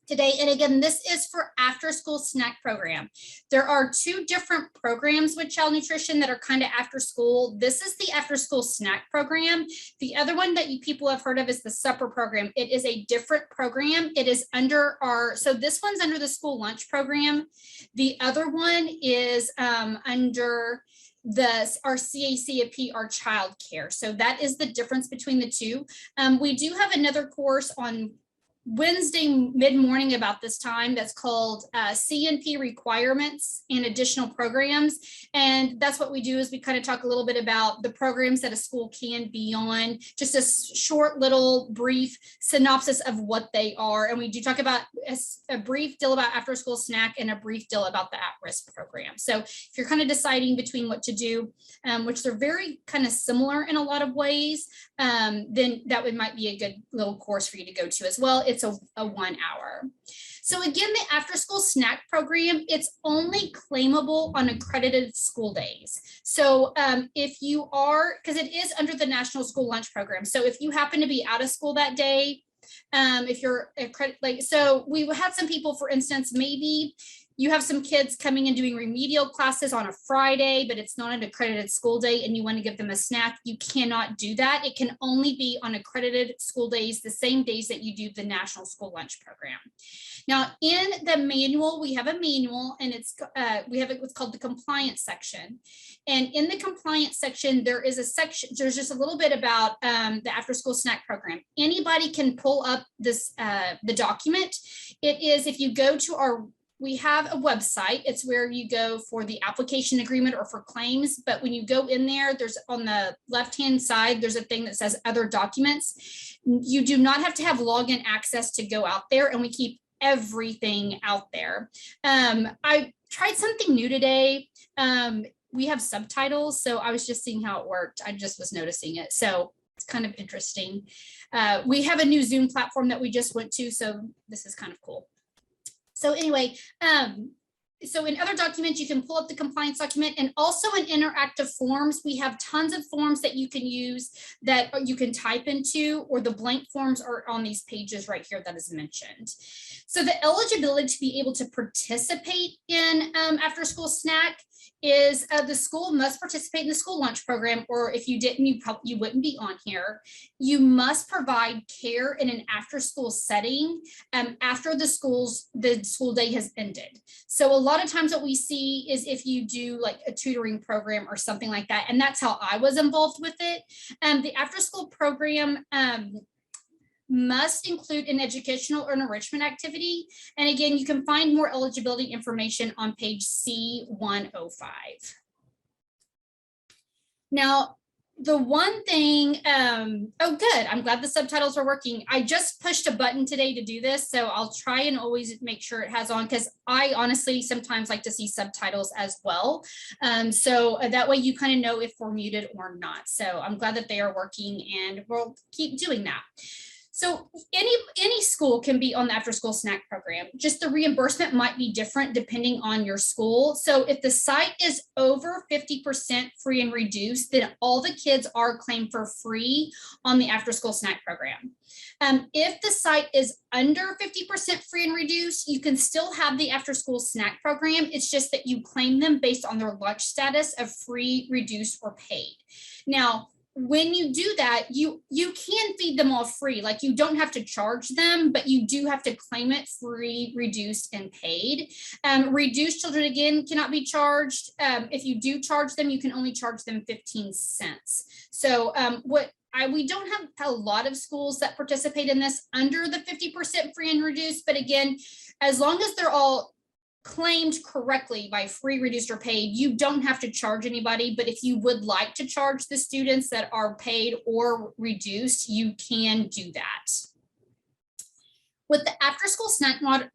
today. And again, this is for after school snack program. There are two different programs with child nutrition that are kind of after school. This is the after school snack program. The other one that you people have heard of is the supper program. It is a different program. It is under our, so this one's under the school lunch program. The other one is under our CACFP, our child care. So that is the difference between the two. We do have another course on Wednesday mid-morning about this time that's called CNP requirements and additional programs. And that's what we do is we kind of talk a little bit about the programs that a school can be on, just a short little brief synopsis of what they are. And we do talk about a brief deal about after school snack and a brief deal about the at-risk program. So if you're kind of deciding between what to do, which they're very kind of similar in a lot of ways, then that might be a good little course for you to go to as well. It's a 1 hour. So again, the after school snack program, it's only claimable on accredited school days. So if you are, because it is under the National School Lunch Program. So if you happen to be out of school that day, if you're accredited, so we had some people, for instance, maybe you have some kids coming and doing remedial classes on a Friday, but it's not an accredited school day and you want to give them a snack, you cannot do that. It can only be on accredited school days, the same days that you do the National School Lunch Program. Now, in the manual, we have a manual and we have what's called the compliance section. And in the compliance section, there is a section, there's just a little bit about the after school snack program. Anybody can pull up this, the document. It is, if you go to we have a website. It's where you go for the application agreement or for claims. But when you go in there, there's on the left-hand side, there's a thing that says other documents. You do not have to have login access to go out there, and we keep everything out there. I tried something new today. We have subtitles, so I was just seeing how it worked. I just was noticing it. So it's kind of interesting. We have a new Zoom platform that we just went to, so this is kind of cool. So anyway, so in other documents, you can pull up the compliance document, and also in interactive forms, we have tons of forms that you can use that you can type into, or the blank forms are on these pages right here that is mentioned. So the eligibility to be able to participate in after school snack is the school must participate in the school lunch program, or if you didn't, you wouldn't be on here. You must provide care in an after school setting after the school day has ended. So a lot of times what we see is if you do like a tutoring program or something like that, and that's how I was involved with it. The after school program must include an educational or enrichment activity. And again, you can find more eligibility information on page C105. Now, the one thing, oh good, I'm glad the subtitles are working. I just pushed a button today to do this, so I'll try and always make sure it has on, because I honestly sometimes like to see subtitles as well. So that way you kind of know if we're muted or not. So I'm glad that they are working, and we'll keep doing that. So any school can be on the after school snack program. Just the reimbursement might be different depending on your school. So if the site is over 50% free and reduced, then all the kids are claimed for free on the after school snack program. If the site is under 50% free and reduced, you can still have the after school snack program. It's just that you claim them based on their lunch status of free, reduced, or paid. Now, when you do that, you can feed them all free. Like, you don't have to charge them, but you do have to claim it free, reduced, and paid. Reduced children, again, cannot be charged. If you do charge them, you can only charge them 15 cents. So we don't have a lot of schools that participate in this under the 50% free and reduced, but again, as long as they're all claimed correctly by free, reduced, or paid, you don't have to charge anybody. But if you would like to charge the students that are paid or reduced, you can do that. With the after school snack mod,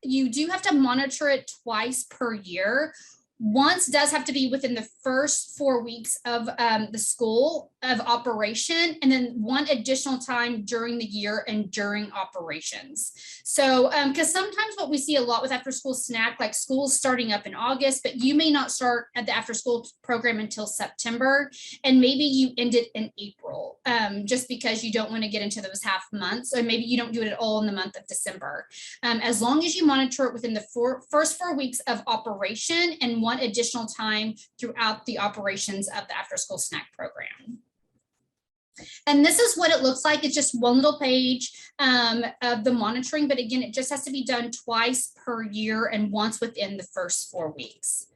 you do have to monitor it twice per year. Once does have to be within the first 4 weeks of the school of operation, and then one additional time during the year and during operations. So, because sometimes what we see a lot with after school snack, like school's starting up in August, but you may not start at the after school program until September, and maybe you end it in April, just because you don't want to get into those half months, or maybe you don't do it at all in the month of December. As long as you monitor it within the first 4 weeks of operation and one additional time throughout the operations of the after school snack program. And this is what it looks like. It's just one little page of the monitoring, but again, it just has to be done twice per year and once within the first 4 weeks.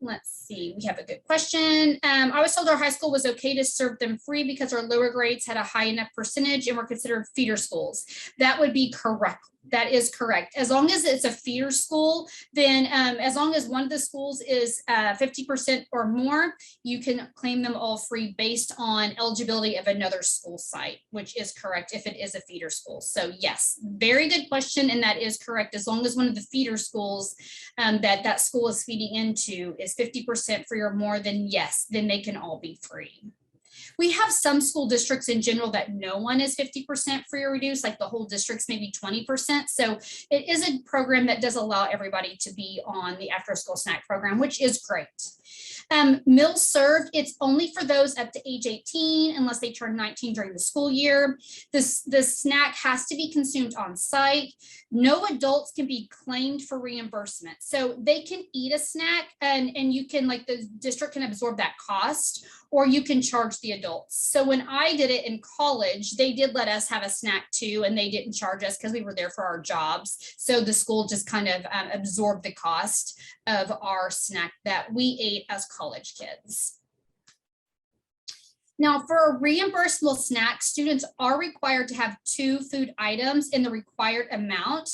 Let's see, we have a good question. I was told our high school was okay to serve them free because our lower grades had a high enough percentage and were considered feeder schools. That would be correct. That is correct. As long as it's a feeder school, then as long as one of the schools is 50% or more, you can claim them all free based on eligibility of another school site, which is correct if it is a feeder school. So yes, very good question. And that is correct. As long as one of the feeder schools that school is feeding into is 50% free or more, then yes, then they can all be free. We have some school districts in general that no one is 50% free or reduced, like the whole district's maybe 20%. So it is a program that does allow everybody to be on the after school snack program, which is great. Meals served, it's only for those up to age 18 unless they turn 19 during the school year. The snack has to be consumed on site. No adults can be claimed for reimbursement. So they can eat a snack and you can, like, the district can absorb that cost, or you can charge the adults. So when I did it in college, they did let us have a snack too, and they didn't charge us because we were there for our jobs. So the school just kind of absorbed the cost of our snack that we ate as college kids. Now, for a reimbursable snack, students are required to have 2 food items in the required amount.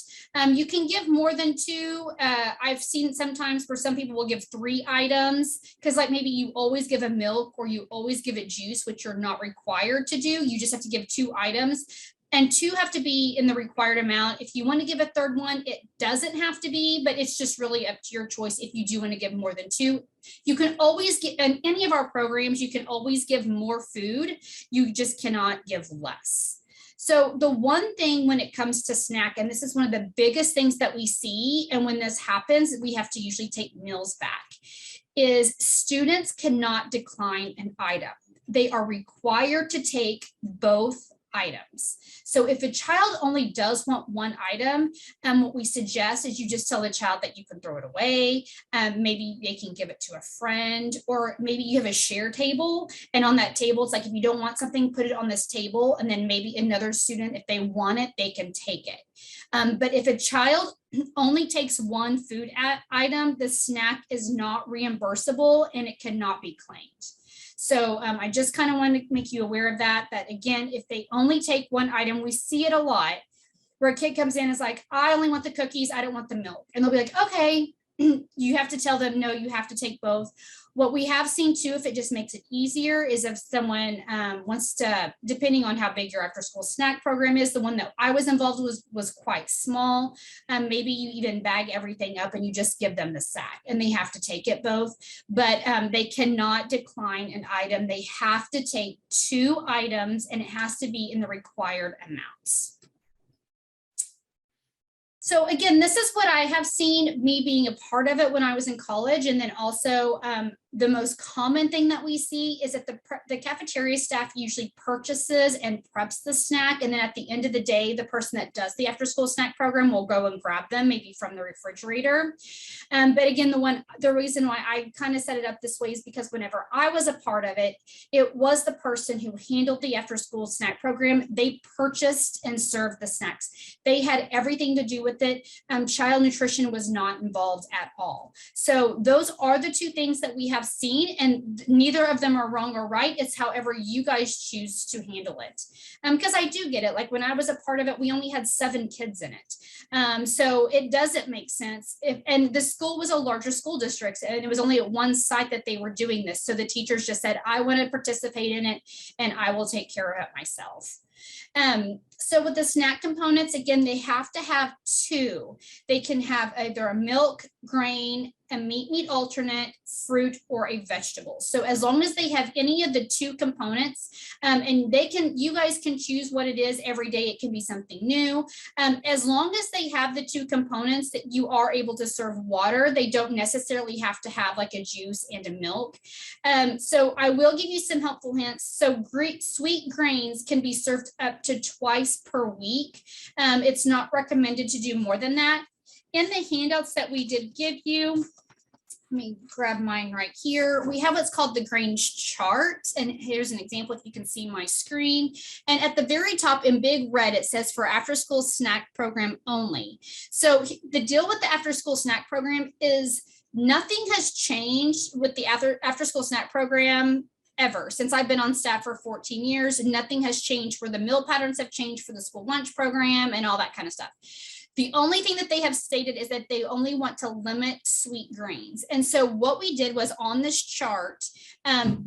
You can give more than 2. I've seen sometimes where some people will give 3 items, because like maybe you always give a milk or you always give a juice, which you're not required to do. You just have to give 2 items. And 2 have to be in the required amount. If you want to give a 3rd one, it doesn't have to be, but it's just really up to your choice if you do want to give more than 2. You can always get, in any of our programs, you can always give more food. You just cannot give less. So the one thing when it comes to snack, and this is one of the biggest things that we see, and when this happens, we have to usually take meals back, is students cannot decline an item. They are required to take both items. So if a child only does want one item, what we suggest is you just tell the child that you can throw it away. Maybe they can give it to a friend, or maybe you have a share table, and on that table, it's like, if you don't want something, put it on this table, and then maybe another student, if they want it, they can take it. But if a child only takes one food item, the snack is not reimbursable and it cannot be claimed. So I just kind of want to make you aware of that, that again, if they only take one item, we see it a lot where a kid comes in and is like, I only want the cookies, I don't want the milk. And they'll be like, okay, you have to tell them, no, you have to take both. What we have seen too, if it just makes it easier, is if someone wants to, depending on how big your after school snack program is, the one that I was involved with was quite small. Maybe you even bag everything up and you just give them the sack and they have to take it both, but they cannot decline an item. They have to take 2 items and it has to be in the required amounts. So again, this is what I have seen, me being a part of it when I was in college. And then also the most common thing that we see is that the cafeteria staff usually purchases and preps the snack. And then at the end of the day, the person that does the after school snack program will go and grab them, maybe from the refrigerator. But again, the reason why I kind of set it up this way is because whenever I was a part of it, it was the person who handled the after school snack program. They purchased and served the snacks. They had everything to do with it. Child nutrition was not involved at all. So those are the 2 things that we have seen, and neither of them are wrong or right. It's however you guys choose to handle it. Because I do get it. Like when I was a part of it, we only had 7 kids in it. So it doesn't make sense. And the school was a larger school district, and it was only at one site that they were doing this. So the teachers just said, I want to participate in it and I will take care of it myself. So with the snack components, again, they have to have two. They can have either a milk, grain, a meat alternate, fruit, or a vegetable. So as long as they have any of the two components, and you guys can choose what it is every day. It can be something new. As long as they have the two components that you are able to serve water, they don't necessarily have to have like a juice and a milk. So I will give you some helpful hints. So sweet grains can be served up to twice per week. It's not recommended to do more than that. In the handouts that we did give you, let me grab mine right here. We have what's called the grains chart. And here's an example if you can see my screen. And at the very top in big red, it says for after school snack program only. So the deal with the after school snack program is nothing has changed with the after school snack program ever since I've been on staff for 14 years. Nothing has changed where the meal patterns have changed for the school lunch program and all that kind of stuff. The only thing that they have stated is that they only want to limit sweet grains. And so what we did was on this chart,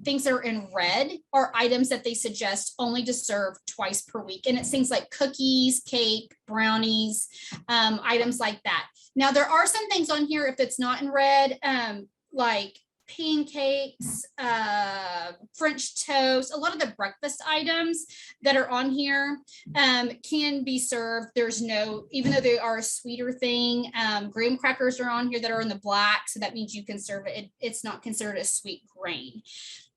things that are in red are items that they suggest only to serve twice per week. And it's things like cookies, cake, brownies, items like that. Now, there are some things on here, if it's not in red, like pancakes, French toast, a lot of the breakfast items that are on here can be served. There's no, even though they are a sweeter thing, graham crackers are on here that are in the black. So that means you can serve it. It's not considered a sweet grain.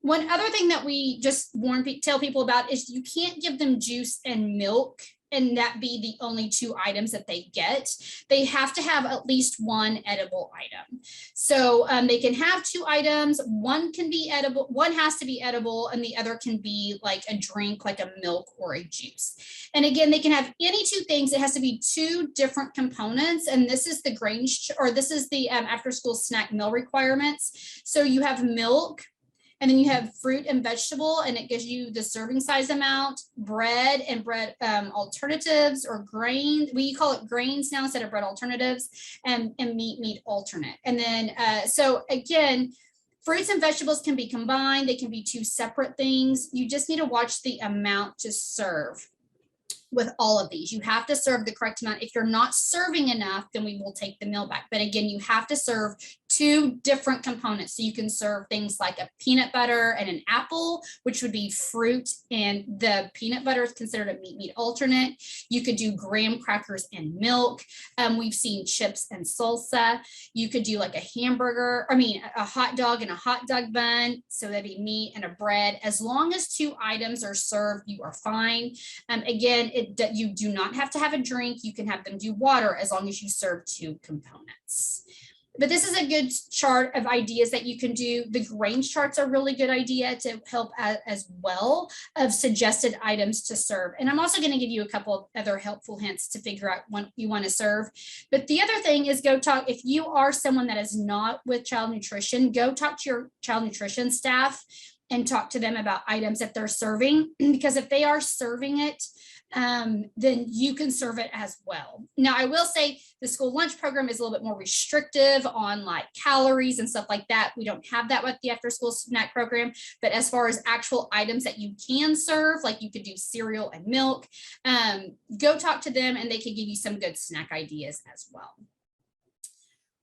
One other thing that we just tell people about is you can't give them juice and milk and that be the only two items that they get. They have to have at least one edible item. So they can have two items. One can be edible, one has to be edible, and the other can be like a drink, like a milk or a juice. And again, they can have any two things. It has to be two different components. And this is the grains, or this is the after school snack meal requirements. So you have milk, and then you have fruit and vegetable, and it gives you the serving size amount, bread and bread alternatives, or grain. We call it grains now instead of bread alternatives, and meat alternate. And then, so again, fruits and vegetables can be combined. They can be two separate things. You just need to watch the amount to serve with all of these. You have to serve the correct amount. If you're not serving enough, then we will take the meal back. But again, you have to serve two different components. So you can serve things like a peanut butter and an apple, which would be fruit, and the peanut butter is considered a meat alternate. You could do graham crackers and milk. We've seen chips and salsa. You could do like a hamburger, a hot dog and a hot dog bun. So that'd be meat and a bread. As long as two items are served, you are fine. Again, you do not have to have a drink. You can have them do water as long as you serve two components. But this is a good chart of ideas that you can do. The grains charts are a really good idea to help as well of suggested items to serve. And I'm also going to give you a couple of other helpful hints to figure out what you want to serve. But the other thing is go talk, if you are someone that is not with child nutrition, go talk to your child nutrition staff and talk to them about items that they're serving, because if they are serving it, then you can serve it as well. Now, I will say the school lunch program is a little bit more restrictive on like calories and stuff like that. We don't have that with the after school snack program, but as far as actual items that you can serve, like you could do cereal and milk, go talk to them and they can give you some good snack ideas as well.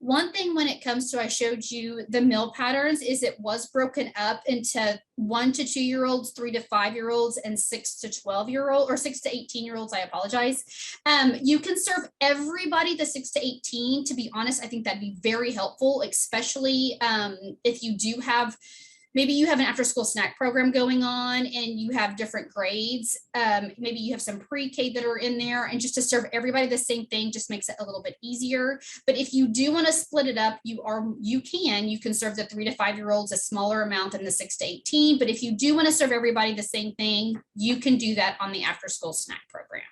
One thing when it comes to, I showed you the meal patterns, is it was broken up into 1 to 2 year olds, 3 to 5 year olds, and 6 to 12 year old, or 6 to 18 year olds. I apologize. You can serve everybody the 6 to 18. To be honest, I think that'd be very helpful, especially if you do have, maybe you have an after school snack program going on and you have different grades. Maybe you have some pre-K that are in there, and just to serve everybody the same thing just makes it a little bit easier. But if you do want to split it up, you can serve the 3 to 5 year olds a smaller amount than the 6 to 18. But if you do want to serve everybody the same thing, you can do that on the after school snack program.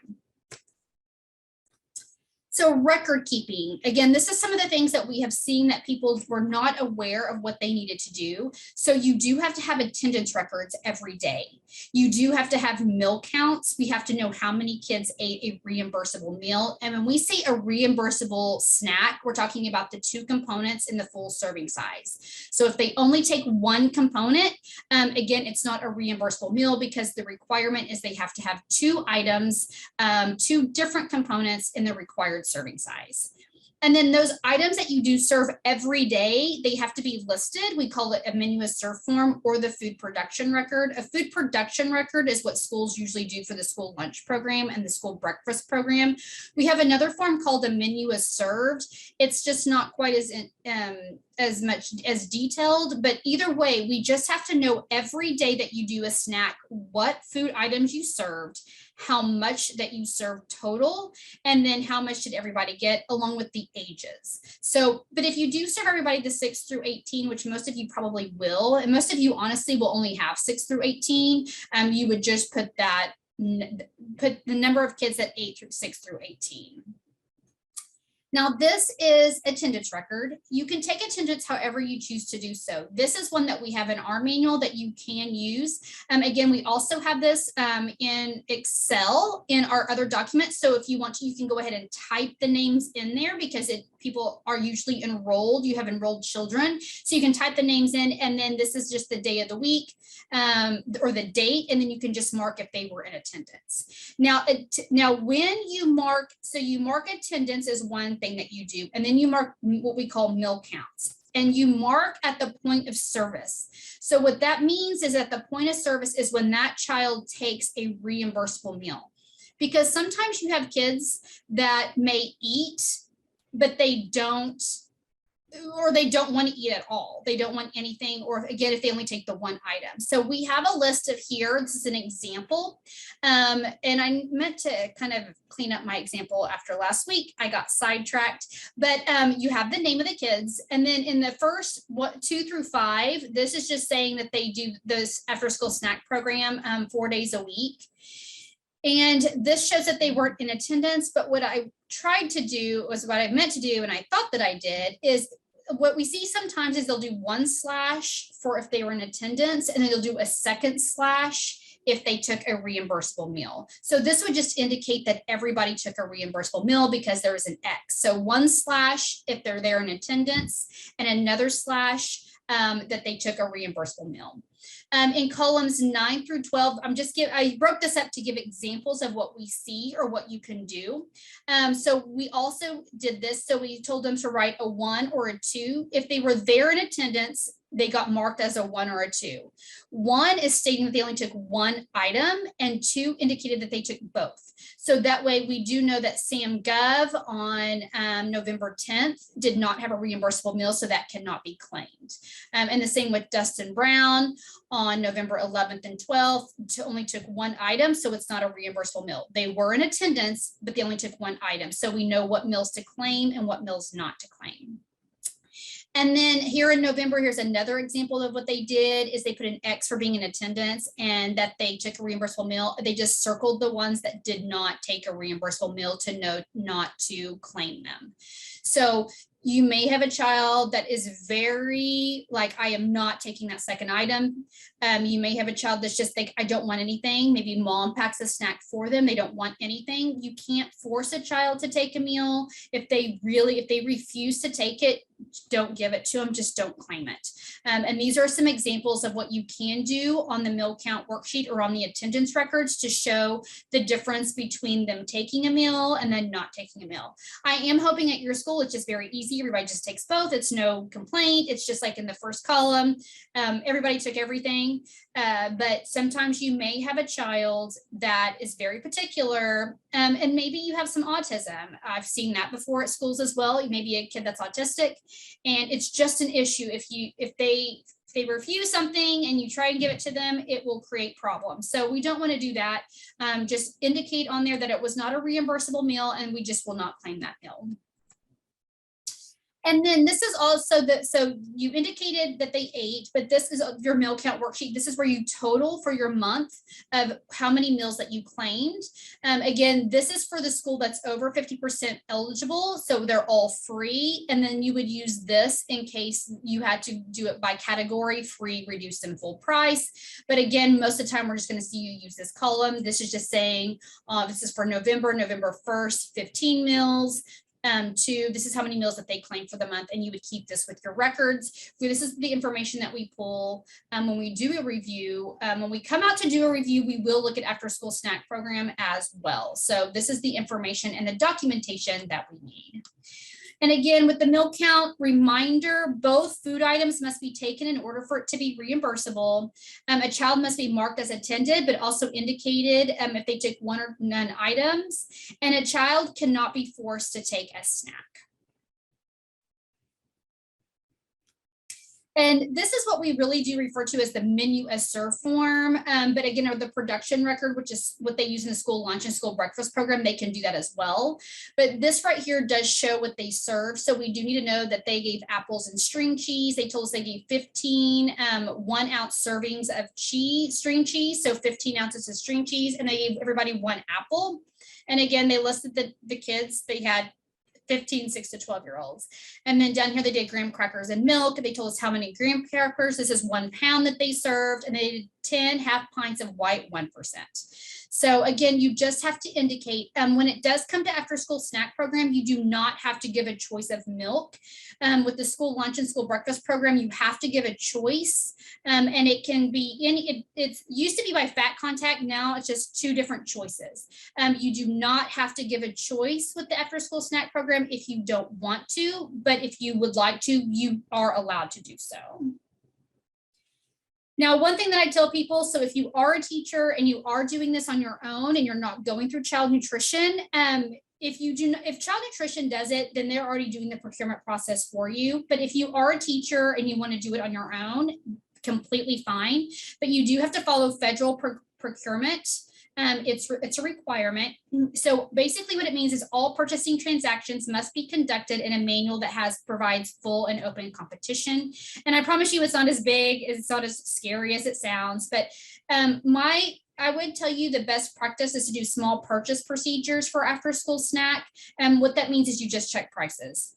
So record keeping, again, this is some of the things that we have seen that people were not aware of what they needed to do. So you do have to have attendance records every day. You do have to have meal counts. We have to know how many kids ate a reimbursable meal. And when we say a reimbursable snack, we're talking about the 2 components in the full serving size. So if they only take 1 component, again, it's not a reimbursable meal because the requirement is they have to have 2 items, 2 different components in the required serving size. And then those items that you do serve every day, they have to be listed. We call it a menu as served form or the food production record. A food production record is what schools usually do for the school lunch program and the school breakfast program. We have another form called a menu as served. It's just not quite as much as detailed, but either way, we just have to know every day that you do a snack, what food items you served, how much that you served total, and then how much did everybody get along with the ages. So, but if you do serve everybody the 6 through 18, which most of you probably will, and most of you honestly will only have 6 through 18, you would just put the number of kids that ate through 6 through 18. Now, this is attendance record. You can take attendance however you choose to do so. This is one that we have in our manual that you can use. Again, we also have this in Excel in our other documents. So if you want to, you can go ahead and type the names in there because people are usually enrolled. You have enrolled children. So you can type the names in, and then this is just the day of the week or the date, and then you can just mark if they were in attendance. Now when you mark, so you mark attendance as one thing that you do, and then you mark what we call meal counts, and you mark at the point of service. So what that means is at the point of service is when that child takes a reimbursable meal, because sometimes you have kids that may eat, but they don't want to eat at all. They don't want anything, or again, if they only take the 1 item. So we have a list of here. This is an example. And I meant to kind of clean up my example after last week. I got sidetracked, but you have the name of the kids. And then in the first 2 through 5, this is just saying that they do this after school snack program 4 days a week. And this shows that they weren't in attendance, but what I tried to do was what I meant to do, and I thought that I did, is what we see sometimes is they'll do 1 slash for if they were in attendance, and then they'll do a 2nd slash if they took a reimbursable meal. So this would just indicate that everybody took a reimbursable meal because there was an X. So 1 slash if they're there in attendance, and another slash that they took a reimbursable meal. In columns 9 through 12, I broke this up to give examples of what we see or what you can do. So we also did this. So we told them to write a 1 or a 2. If they were there in attendance, they got marked as a 1 or a 2. 1 is stating that they only took 1 item, and 2 indicated that they took both. So that way we do know that Sam Gov on November 10th did not have a reimbursable meal, so that cannot be claimed. And the same with Dustin Brown on November 11th and 12th, only took 1 item, so it's not a reimbursable meal. They were in attendance, but they only took 1 item. So we know what meals to claim and what meals not to claim. And then here in November, here's another example of what they did is they put an X for being in attendance and that they took a reimbursable meal. They just circled the ones that did not take a reimbursable meal to know not to claim them. So you may have a child that is very like, I am not taking that 2nd item. You may have a child that's just like, I don't want anything. Maybe mom packs a snack for them. They don't want anything. You can't force a child to take a meal. If they refuse to take it, don't give it to them, just don't claim it. And these are some examples of what you can do on the meal count worksheet or on the attendance records to show the difference between them taking a meal and then not taking a meal. I am hoping at your school it's just very easy. Everybody just takes both. It's no complaint. It's just like in the first column, everybody took everything. But sometimes you may have a child that is very particular, and maybe you have some autism. I've seen that before at schools as well. Maybe a kid that's autistic, and it's just an issue. If they refuse something and you try and give it to them, it will create problems. So we don't want to do that. Just indicate on there that it was not a reimbursable meal, and we just will not claim that meal. And then this is also that, so you indicated that they ate, but this is your meal count worksheet. This is where you total for your month of how many meals that you claimed. Again, this is for the school that's over 50% eligible. So they're all free. And then you would use this in case you had to do it by category, free, reduced, and full price. But again, most of the time we're just going to see you use this column. This is just saying this is for November 1st, 15 meals. This is how many meals that they claim for the month, and you would keep this with your records. This is the information that we pull when we do a review. When we come out to do a review, we will look at after school snack program as well. So this is the information and the documentation that we need. And again, with the meal count reminder, both food items must be taken in order for it to be reimbursable. A child must be marked as attended, but also indicated if they took one or none items. And a child cannot be forced to take a snack. And this is what we really do refer to as the menu as served form. But again, or the production record, which is what they use in the school lunch and school breakfast program, they can do that as well. But this right here does show what they serve. So we do need to know that they gave apples and string cheese. They told us they gave 15 1-ounce servings of string cheese. So 15 ounces of string cheese, and they gave everybody 1 apple. And again, they listed the kids. They had 15, 6 to 12-year-olds. And then down here, they did graham crackers and milk. They told us how many graham crackers. This is 1 pound that they served. And they did 10 half pints of white 1%. So again, you just have to indicate when it does come to after school snack program, you do not have to give a choice of milk. With the school lunch and school breakfast program, you have to give a choice. And it can be it used to be by fat contact. Now it's just 2 different choices. You do not have to give a choice with the after school snack program if you don't want to, but if you would like to, you are allowed to do so. Now, one thing that I tell people, so if you are a teacher and you are doing this on your own and you're not going through child nutrition, if child nutrition does it, then they're already doing the procurement process for you. But if you are a teacher and you want to do it on your own, completely fine. But you do have to follow federal procurement. It's a requirement. So basically what it means is all purchasing transactions must be conducted in a manual that provides full and open competition. And I promise you, it's not as big, it's not as scary as it sounds, but I would tell you the best practice is to do small purchase procedures for after school snack. And what that means is you just check prices.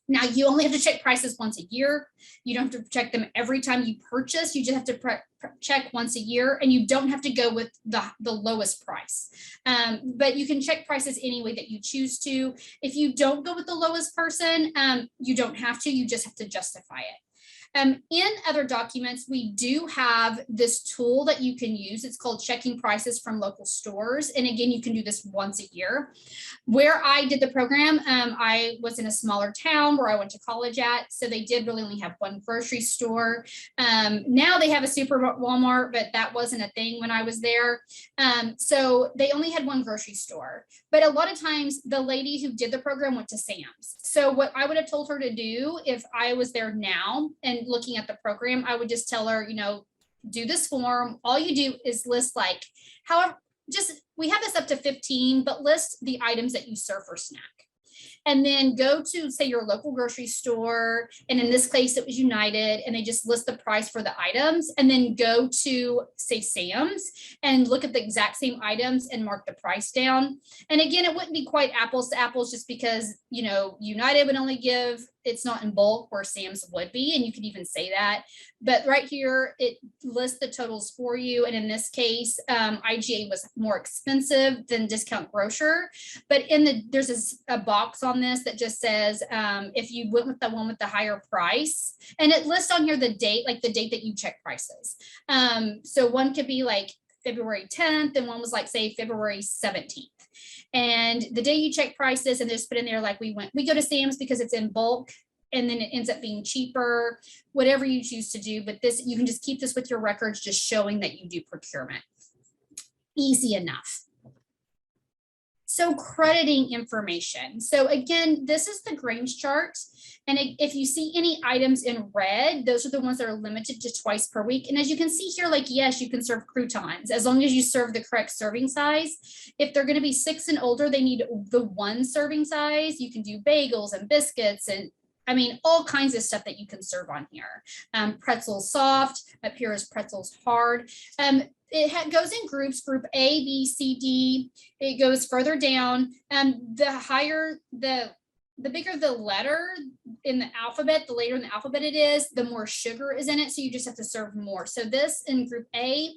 Now, you only have to check prices once a year. You don't have to check them every time you purchase. You just have to check once a year, and you don't have to go with the lowest price. But you can check prices any way that you choose to. If you don't go with the lowest person, you don't have to. You just have to justify it. In other documents, we do have this tool that you can use. It's called checking prices from local stores. And again, you can do this once a year. Where I did the program, I was in a smaller town where I went to college at. So they did really only have 1 grocery store. Now they have a super Walmart, but that wasn't a thing when I was there. So they only had 1 grocery store. But a lot of times the lady who did the program went to Sam's. So what I would have told her to do if I was there now and looking at the program, I would just tell her, do this form. All you do is list we have this up to 15, but list the items that you serve for snack. And then go to, say, your local grocery store. And in this case, it was United, and they just list the price for the items. And then go to, say, Sam's and look at the exact same items and mark the price down. And again, it wouldn't be quite apples to apples just because, United would only give, it's not in bulk where Sam's would be. And you can even say that. But right here, it lists the totals for you. And in this case, IGA was more expensive than discount grocer. But there's a box on this that just says if you went with the one with the higher price, and it lists on here the date, like the date that you check prices. So one could be like February 10th, and one was like, say, February 17th. And the day you check prices, and just put in there like we go to Sam's because it's in bulk, and then it ends up being cheaper, whatever you choose to do. But this, you can just keep this with your records, just showing that you do procurement. Easy enough. So crediting information. So again, this is the grains chart. And if you see any items in red, those are the ones that are limited to twice per week. And as you can see here, like, yes, you can serve croutons as long as you serve the correct serving size. If they're going to be 6 and older, they need the 1 serving size. You can do bagels and biscuits and I mean, all kinds of stuff that you can serve on here. Pretzels soft, up here is pretzels hard. It goes in groups, group A, B, C, D. It goes further down. The higher, the bigger the letter in the alphabet, the later in the alphabet it is, the more sugar is in it. So you just have to serve more. So this in group A,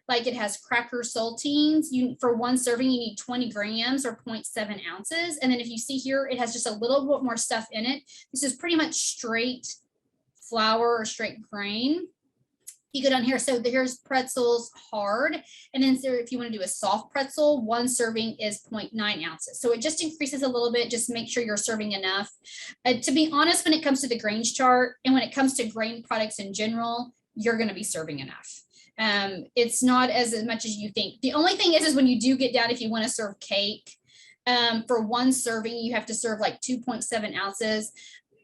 like it has cracker saltines. For one serving, you need 20 grams or 0.7 ounces. And then if you see here, it has just a little bit more stuff in it. This is pretty much straight flour or straight grain. You go down here, so here's pretzels hard, and then if you want to do a soft pretzel, one serving is 0.9 ounces. So it just increases a little bit. Just make sure you're serving enough. To be honest, when it comes to the grains chart and when it comes to grain products in general, you're going to be serving enough. It's not as much as you think. The only thing is when you do get down, if you want to serve cake, for one serving, you have to serve like 2.7 ounces.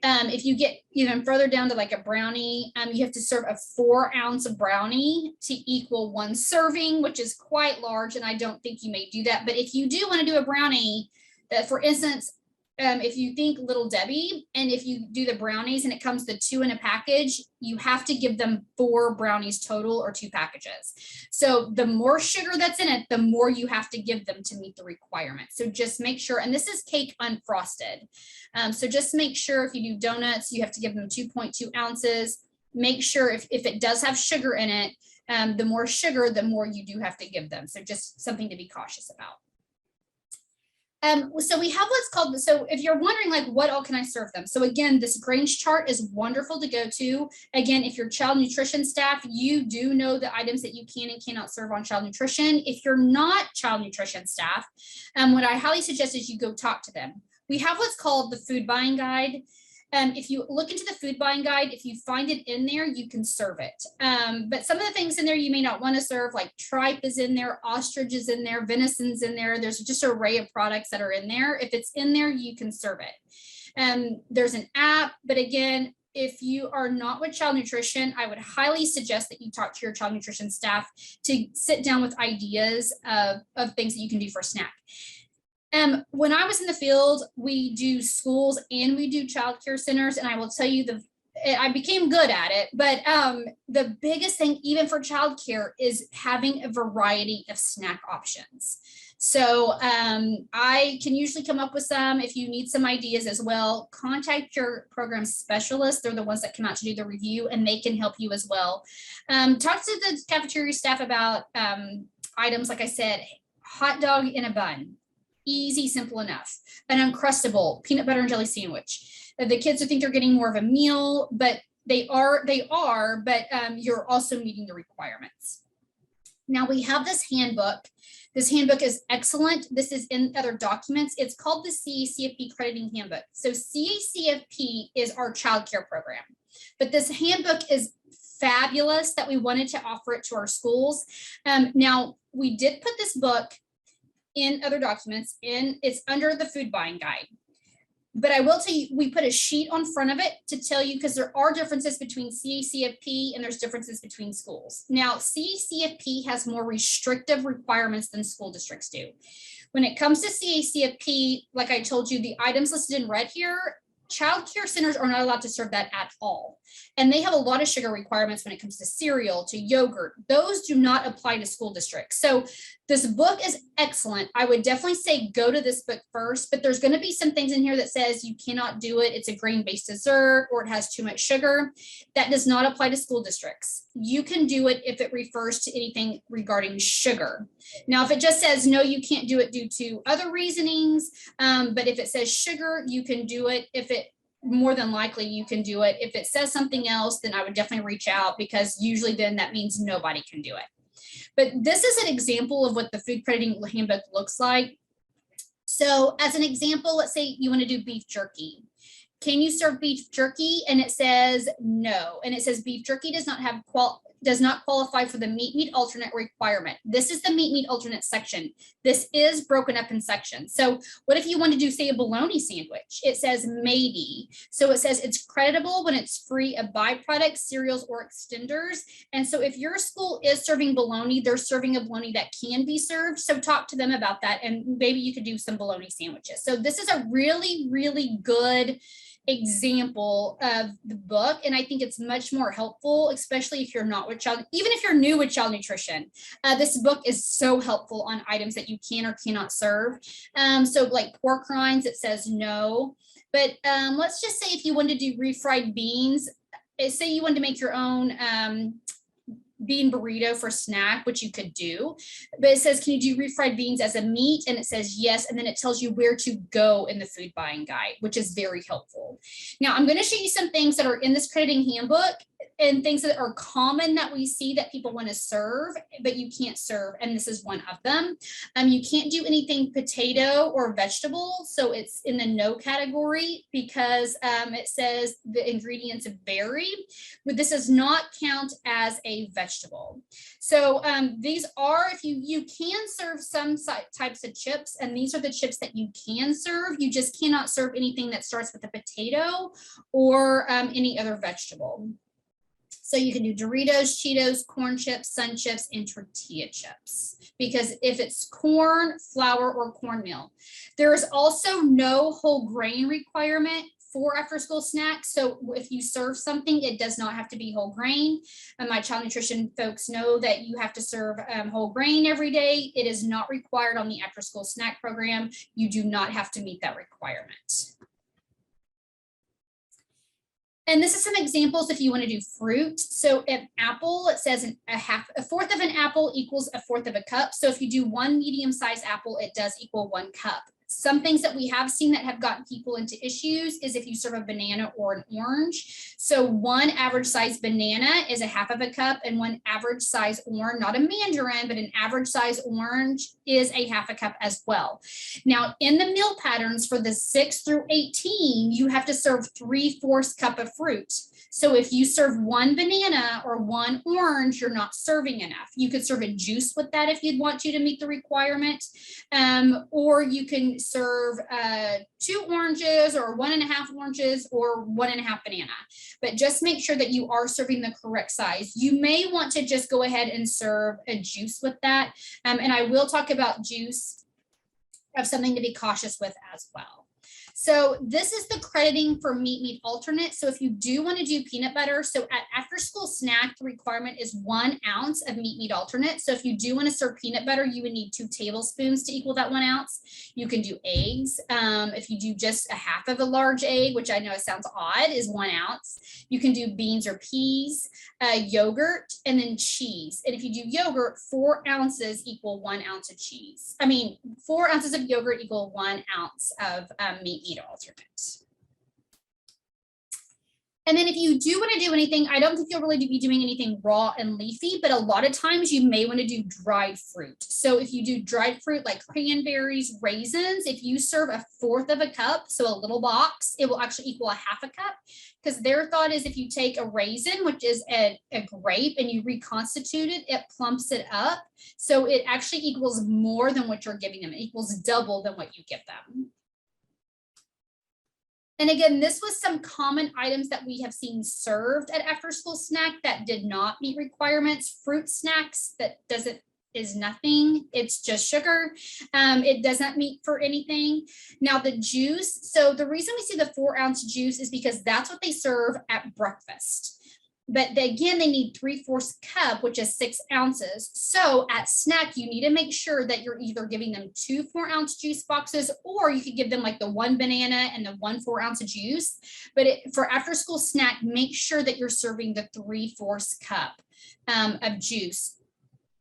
If you get even further down to like a brownie, you have to serve a 4 ounce of brownie to equal one serving, which is quite large. And I don't think you may do that. But if you do want to do a brownie, for instance, if you think Little Debbie, and if you do the brownies and it comes to 2 in a package, you have to give them 4 brownies total or 2 packages. So the more sugar that's in it, the more you have to give them to meet the requirement. So just make sure, and this is cake unfrosted. So just make sure if you do donuts, you have to give them 2.2 ounces. Make sure if it does have sugar in it, the more sugar, the more you do have to give them. So just something to be cautious about. So we have what's called, so if you're wondering like what all can I serve them? So again, this grains chart is wonderful to go to. Again, if you're child nutrition staff, you do know the items that you can and cannot serve on child nutrition. If you're not child nutrition staff, what I highly suggest is you go talk to them. We have what's called the food buying guide. If you look into the food buying guide, if you find it in there, you can serve it. But some of the things in there you may not want to serve, like tripe is in there, ostrich is in there, venison's in there. There's just an array of products that are in there. If it's in there, you can serve it. There's an app, but again, if you are not with child nutrition, I would highly suggest that you talk to your child nutrition staff to sit down with ideas of things that you can do for a snack. When I was in the field, we do schools and we do childcare centers, and I will tell you I became good at it, but the biggest thing, even for childcare, is having a variety of snack options. So I can usually come up with some. If you need some ideas as well, contact your program specialist. They're the ones that come out to do the review, and they can help you as well. Talk to the cafeteria staff about items, like I said, hot dog in a bun. Easy, simple enough. An Uncrustable peanut butter and jelly sandwich. The kids would think they're getting more of a meal, but they are, but you're also meeting the requirements. Now we have this handbook. This handbook is excellent. This is in other documents. It's called the CACFP Crediting Handbook. So CACFP is our childcare program, but this handbook is fabulous that we wanted to offer it to our schools. Now we did put this book in other documents, it's under the food buying guide. But I will tell you, we put a sheet on front of it to tell you, because there are differences between CACFP and there's differences between schools. Now, CACFP has more restrictive requirements than school districts do. When it comes to CACFP, like I told you, the items listed in red here, child care centers are not allowed to serve that at all. And they have a lot of sugar requirements when it comes to cereal, to yogurt. Those do not apply to school districts. So this book is excellent. I would definitely say go to this book first, but there's going to be some things in here that says you cannot do it. It's a grain-based dessert, or it has too much sugar. That does not apply to school districts. You can do it if it refers to anything regarding sugar. Now, if it just says, no, you can't do it due to other reasonings, but if it says sugar, you can do it. If it more than likely you can do it. If it says something else, then I would definitely reach out, because usually then that means nobody can do it. But this is an example of what the food crediting handbook looks like. So as an example, let's say you want to do beef jerky. Can you serve beef jerky? And it says no. And it says beef jerky does not qualify for the meat alternate requirement. This is the meat alternate section. This is broken up in sections. So what if you want to do, say, a bologna sandwich? It says maybe. So it says it's creditable when it's free of byproducts, cereals, or extenders. And so if your school is serving bologna, they're serving a bologna that can be served. So talk to them about that, and maybe you could do some bologna sandwiches. So this is a really, really good example of the book, and I think it's much more helpful, especially if you're not with child, even if you're new with child nutrition. This book is so helpful on items that you can or cannot serve. So like pork rinds, it says no, but let's just say if you wanted to do refried beans, say you wanted to make your own bean burrito for snack, which you could do, but it says, can you do refried beans as a meat? And it says yes, and then it tells you where to go in the food buying guide, which is very helpful. Now I'm going to show you some things that are in this crediting handbook and things that are common that we see that people want to serve, but you can't serve. And this is one of them. You can't do anything potato or vegetable. So it's in the no category because it says the ingredients vary, but this does not count as a vegetable. So these are, if you can serve some types of chips, and these are the chips that you can serve. You just cannot serve anything that starts with a potato or any other vegetable. So you can do Doritos, Cheetos, corn chips, sun chips, and tortilla chips, because if it's corn, flour, or cornmeal. There is also no whole grain requirement for after school snacks. So if you serve something, it does not have to be whole grain. And my child nutrition folks know that you have to serve whole grain every day. It is not required on the after school snack program. You do not have to meet that requirement. And this is some examples if you want to do fruit. So an apple, it says a fourth of an apple equals a fourth of a cup. So if you do one medium-sized apple, it does equal 1 cup. Some things that we have seen that have gotten people into issues is if you serve a banana or an orange. So one average size banana is a half of a cup, and one average size orange, not a mandarin, but an average size orange is a half a cup as well. Now in the meal patterns for the 6 through 18, you have to serve 3/4 cup of fruit. So if you serve one banana or one orange, you're not serving enough. You could serve a juice with that if you'd want to meet the requirement, or you can serve 2 oranges or 1.5 oranges or 1.5 banana, but just make sure that you are serving the correct size. You may want to just go ahead and serve a juice with that. And I will talk about juice of something to be cautious with as well. So this is the crediting for meat alternate. So if you do want to do peanut butter, so at after school snack, the requirement is 1 ounce of meat alternate. So if you do want to serve peanut butter, you would need 2 tablespoons to equal that 1 ounce. You can do eggs. If you do just a half of a large egg, which I know sounds odd, is 1 ounce. You can do beans or peas, yogurt, and then cheese. And if you do yogurt, 4 ounces equal 1 ounce of cheese. 4 ounces of yogurt equal 1 ounce of meat alternate. And then if you do want to do anything, I don't think you'll really be doing anything raw and leafy, but a lot of times you may want to do dried fruit. So if you do dried fruit like cranberries, raisins, if you serve 1/4 of a cup, so a little box, it will actually equal 1/2 cup, because their thought is if you take a raisin, which is a grape, and you reconstitute it, it plumps it up. So it actually equals more than what you're giving them. It equals double than what you give them. And again, this was some common items that we have seen served at after school snack that did not meet requirements. Fruit snacks, that is nothing. It's just sugar. It doesn't meet for anything. Now the juice. So the reason we see the 4-ounce juice is because that's what they serve at breakfast. But again, they need 3/4 cup, which is 6 ounces. So at snack, you need to make sure that you're either giving them 2 4-ounce juice boxes, or you could give them like the 1 banana and the 1 4-ounce of juice. But for after school snack, make sure that you're serving the 3/4 cup of juice,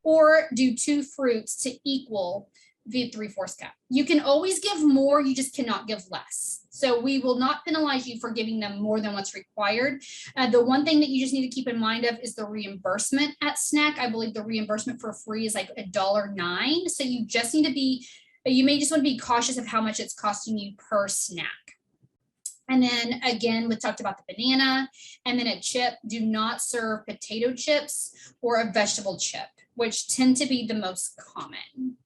or do 2 fruits to equal the 3/4 cup. You can always give more, you just cannot give less. So we will not penalize you for giving them more than what's required. The one thing that you just need to keep in mind of is the reimbursement at snack. I believe the reimbursement for free is like $1.09. So you just need to you may just want to be cautious of how much it's costing you per snack. And then again, we talked about the banana, and then a chip. Do not serve potato chips or a vegetable chip, which tend to be the most common.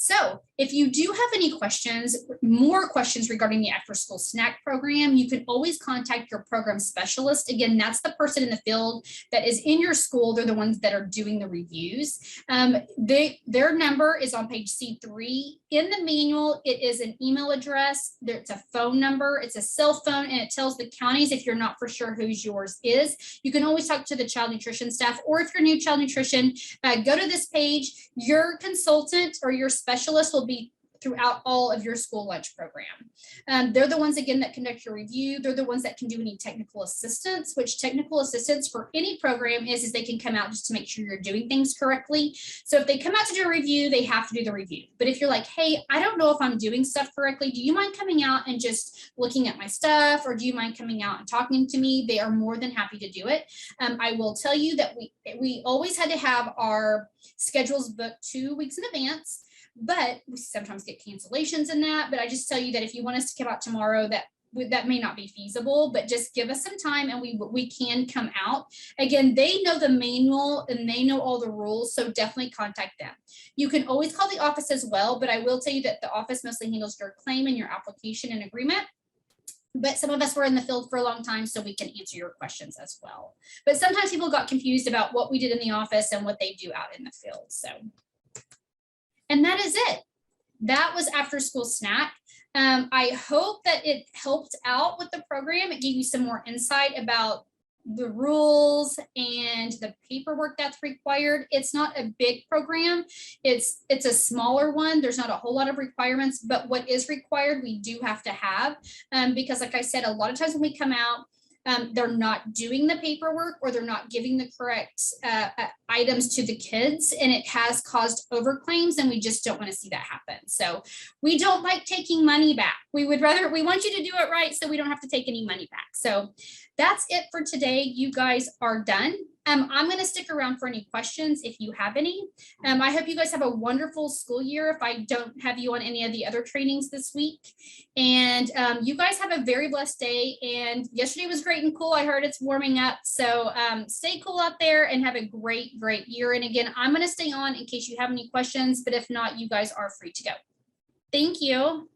So If you do have any questions, more questions regarding the after school snack program, you can always contact your program specialist. Again, that's the person in the field that is in your school. They're the ones that are doing the reviews. Their number is on page C3 in the manual. It is an email address. It's a phone number. It's a cell phone, and it tells the counties if you're not for sure whose yours is. You can always talk to the child nutrition staff, or if you're new child nutrition, go to this page. Your consultant or your specialist will be throughout all of your school lunch program. They're the ones, again, that conduct your review. They're the ones that can do any technical assistance, which technical assistance for any program is they can come out just to make sure you're doing things correctly. So if they come out to do a review, they have to do the review. But if you're like, hey, I don't know if I'm doing stuff correctly, do you mind coming out and just looking at my stuff? Or do you mind coming out and talking to me? They are more than happy to do it. I will tell you that we always had to have our schedules booked 2 weeks in advance. But we sometimes get cancellations in that. But I just tell you that if you want us to come out tomorrow, that may not be feasible, but just give us some time and we can come out. Again, they know the manual and they know all the rules, so definitely contact them. You can always call the office as well, but I will tell you that the office mostly handles your claim and your application and agreement. But some of us were in the field for a long time, so we can answer your questions as well. But sometimes people got confused about what we did in the office and what they do out in the field. So. And that is it. That was After School Snack. I hope that it helped out with the program. It gave you some more insight about the rules and the paperwork that's required. It's not a big program. It's a smaller one. There's not a whole lot of requirements, but what is required, we do have to have. Because like I said, a lot of times when we come out, they're not doing the paperwork or they're not giving the correct items to the kids, and it has caused overclaims, and we just don't want to see that happen. So we don't like taking money back. We want you to do it right so we don't have to take any money back. So that's it for today. You guys are done. I'm going to stick around for any questions if you have any. I hope you guys have a wonderful school year if I don't have you on any of the other trainings this week. And you guys have a very blessed day. And yesterday was great and cool. I heard it's warming up. So stay cool out there and have a great year. And again, I'm going to stay on in case you have any questions, but if not, you guys are free to go. Thank you.